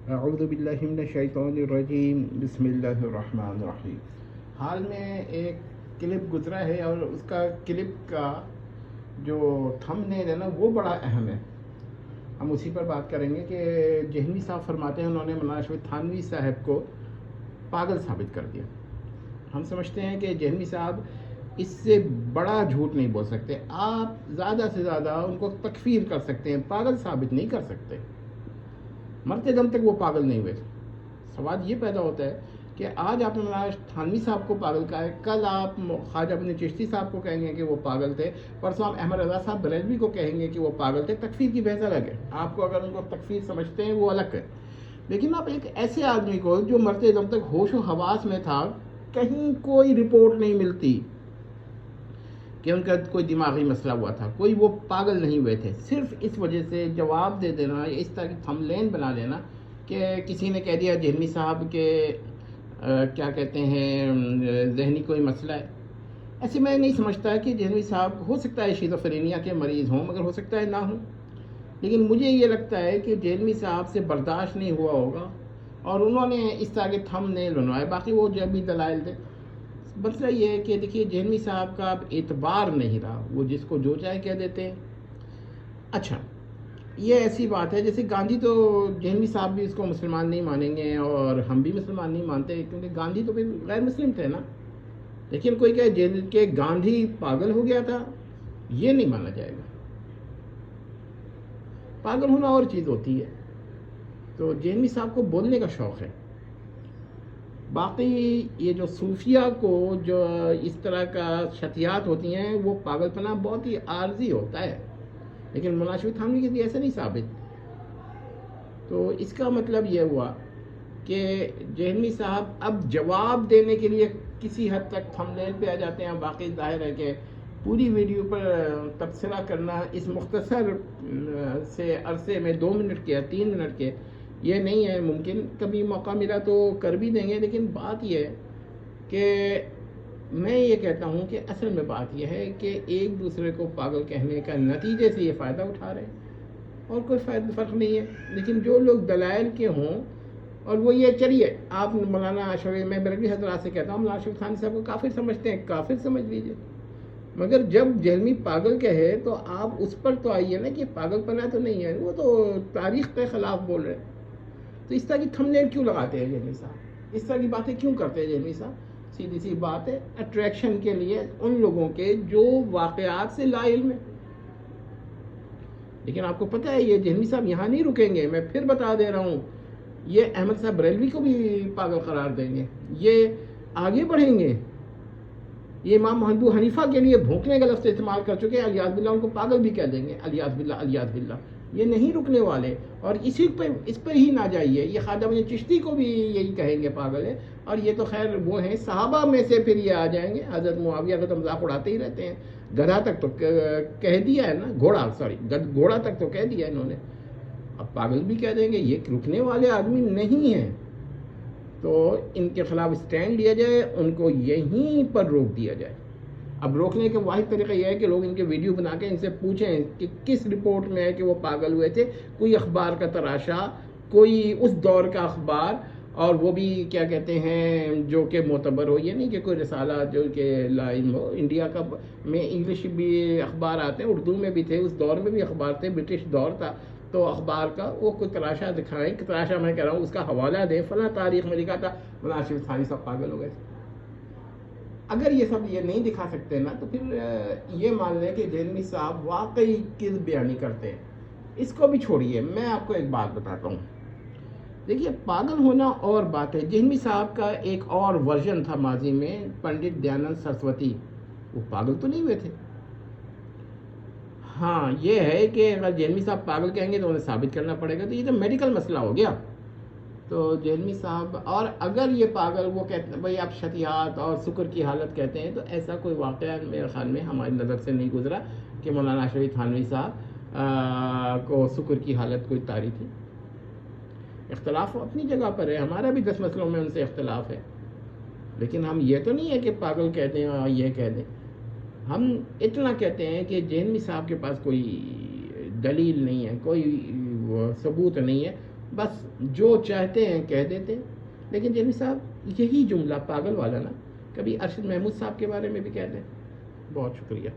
اعوذ باللہ من الشیطان الرجیم بسم اللہ الرحمن الرحیم. حال میں ایک کلپ گزرا ہے اور اس کا کلپ کا جو تھم نیل ہے نا وہ بڑا اہم ہے. ہم اسی پر بات کریں گے کہ جہنوی صاحب فرماتے ہیں انہوں نے مولانا اشرف تھانوی صاحب کو پاگل ثابت کر دیا. ہم سمجھتے ہیں کہ جہنوی صاحب اس سے بڑا جھوٹ نہیں بول سکتے. آپ زیادہ سے زیادہ ان کو تکفیر کر سکتے ہیں, پاگل ثابت نہیں کر سکتے. مرتے دم تک وہ پاگل نہیں ہوئے. سوال یہ پیدا ہوتا ہے کہ آج آپ نے مولانا تھانوی صاحب کو پاگل کہا ہے, کل آپ خواجہ بن چشتی صاحب کو کہیں گے کہ وہ پاگل تھے, پرسوں آپ احمد رضا صاحب بریلوی کو کہیں گے کہ وہ پاگل تھے. تکفیر کی بحث الگ ہے, آپ کو اگر ان کو تکفیر سمجھتے ہیں وہ الگ ہے. لیکن آپ ایک ایسے آدمی کو جو مرتے دم تک ہوش و حواس میں تھا, کہیں کوئی رپورٹ نہیں ملتی کہ ان کا کوئی دماغی مسئلہ ہوا تھا, کوئی وہ پاگل نہیں ہوئے تھے, صرف اس وجہ سے جواب دے دینا یا اس طرح کی تھم لین بنا لینا کہ کسی نے کہہ دیا جہنوی صاحب کے کیا کہتے ہیں ذہنی کوئی مسئلہ ہے. ایسے میں نہیں سمجھتا کہ جہنوی صاحب ہو سکتا ہے شیزوفرینیا کے مریض ہوں, مگر ہو سکتا ہے نہ ہوں. لیکن مجھے یہ لگتا ہے کہ جہنوی صاحب سے برداشت نہیں ہوا ہوگا اور انہوں نے اس طرح کے تھم نیل بنوائے. باقی وہ جب بھی دلائل دے, مسئلہ یہ ہے کہ دیکھیے جہنوی صاحب کا اب اعتبار نہیں رہا, وہ جس کو جو چاہے کہہ دیتے ہیں. اچھا, یہ ایسی بات ہے جیسے گاندھی, تو جہنوی صاحب بھی اس کو مسلمان نہیں مانیں گے اور ہم بھی مسلمان نہیں مانتے کیونکہ گاندھی تو پھر غیر مسلم تھے نا. لیکن کوئی کہ گاندھی پاگل ہو گیا تھا, یہ نہیں مانا جائے گا. پاگل ہونا اور چیز ہوتی ہے. تو جہنوی صاحب کو بولنے کا شوق ہے. باقی یہ جو صوفیہ کو جو اس طرح کا شتیات ہوتی ہیں وہ پاگل پنا بہت ہی عارضی ہوتا ہے, لیکن مولانا اشرف تھانوی کے لیے ایسا نہیں ثابت. تو اس کا مطلب یہ ہوا کہ جہنوی صاحب اب جواب دینے کے لیے کسی حد تک تھم نیل پہ آ جاتے ہیں. باقی ظاہر ہے کہ پوری ویڈیو پر تبصرہ کرنا اس مختصر سے عرصے میں 2 منٹ کے یا 3 منٹ کے یہ نہیں ہے ممکن. کبھی موقع ملا تو کر بھی دیں گے. لیکن بات یہ ہے کہ میں یہ کہتا ہوں کہ اصل میں بات یہ ہے کہ ایک دوسرے کو پاگل کہنے کا نتیجے سے یہ فائدہ اٹھا رہے ہیں اور کوئی فرق نہیں ہے. لیکن جو لوگ دلائل کے ہوں اور وہ یہ چلیے آپ مولانا اشرف, میں بریلوی حضرات سے کہتا ہوں مولانا اشرف تھانوی صاحب کو کافر سمجھتے ہیں, کافر سمجھ لیجیے. مگر جب جہنوی پاگل کہے تو آپ اس پر تو آئیے نا کہ پاگل پنا تو نہیں ہے, وہ تو تاریخ کے خلاف بول رہے ہیں. تو اس طرح کی تھم نیل کیوں لگاتے ہیں جہنوی صاحب, اس طرح کی باتیں کیوں کرتے ہیں جہنوی صاحب؟ سیدھی سی بات ہے, اٹریکشن کے لیے ان لوگوں کے جو واقعات سے لا علم ہے. لیکن آپ کو پتہ ہے یہ جہنوی صاحب یہاں نہیں رکیں گے. میں پھر بتا دے رہا ہوں, یہ احمد صاحب بریلوی کو بھی پاگل قرار دیں گے, یہ آگے بڑھیں گے. یہ امام ابو حنیفہ کے لیے بھونکنے کا لفظ استعمال کر چکے ہیں, الیاذ باللہ ان کو پاگل بھی کہہ دیں گے, الیاذ باللہ الیاذ باللہ. یہ نہیں رکنے والے اور اس پر ہی نہ جائیے. یہ خواجہ بن چشتی کو بھی یہی کہیں گے پاگل ہے, اور یہ تو خیر وہ ہیں صحابہ میں سے پھر یہ آ جائیں گے. حضرت معاویہ کا تو مذاق اڑاتے ہی رہتے ہیں. گدھا تک تو کہہ دیا ہے نا, گھوڑا تک تو کہہ دیا انہوں نے, اب پاگل بھی کہہ دیں گے. یہ رکنے والے آدمی نہیں ہیں. تو ان کے خلاف اسٹینڈ لیا جائے, ان کو یہیں پر روک دیا جائے. اب روکنے کا واحد طریقہ یہ ہے کہ لوگ ان کے ویڈیو بنا کے ان سے پوچھیں کہ کس رپورٹ میں ہے کہ وہ پاگل ہوئے تھے. کوئی اخبار کا تراشا, کوئی اس دور کا اخبار, اور وہ بھی کیا کہتے ہیں جو کہ معتبر ہو. یہ نہیں کہ کوئی رسالہ جو کہ لائن ہو. انڈیا کا میں انگلش بھی اخبار آتے ہیں, اردو میں بھی تھے, اس دور میں بھی اخبار تھے, برٹش دور تھا. تو اخبار کا وہ کوئی تراشا دکھائیں, تراشا میں کہہ رہا ہوں اس کا حوالہ دیں, فلاں تاریخ میں لکھا تھا مولانا اشرف تھانوی صاحب پاگل ہو گئے. اگر یہ سب یہ نہیں دکھا سکتے نا تو پھر یہ مان لیں کہ جہنوی صاحب واقعی کذب بیانی کرتے ہیں. اس کو بھی چھوڑیے. میں آپ کو ایک بات بتاتا ہوں. دیکھیے پاگل ہونا اور بات ہے. جہنوی صاحب کا ایک اور ورژن تھا ماضی میں, پنڈت دیانند سرسوتی, وہ پاگل تو نہیں ہوئے تھے. ہاں یہ ہے کہ اگر جہنوی صاحب پاگل کہیں گے تو انہیں ثابت کرنا پڑے گا, تو یہ تو میڈیکل مسئلہ ہو گیا. تو جہنوی صاحب, اور اگر یہ پاگل وہ کہتے ہیں بھائی آپ شتیات اور سکر کی حالت کہتے ہیں, تو ایسا کوئی واقعہ میرے خیال میں ہماری نظر سے نہیں گزرا کہ مولانا اشرف تھانوی صاحب کو سکر کی حالت کوئی طاری تھی. اختلاف اپنی جگہ پر ہے, ہمارا بھی 10 مسئلوں میں ان سے اختلاف ہے. لیکن ہم یہ تو نہیں ہے کہ پاگل کہتے ہیں اور یہ کہہ دیں. ہم اتنا کہتے ہیں کہ جہنوی صاحب کے پاس کوئی دلیل نہیں ہے, کوئی ثبوت نہیں ہے. بس جو چاہتے ہیں کہہ دیتے. لیکن جیمی صاحب یہی جملہ پاگل والا نا کبھی ارشد محمود صاحب کے بارے میں بھی کہہ دیں. بہت شکریہ.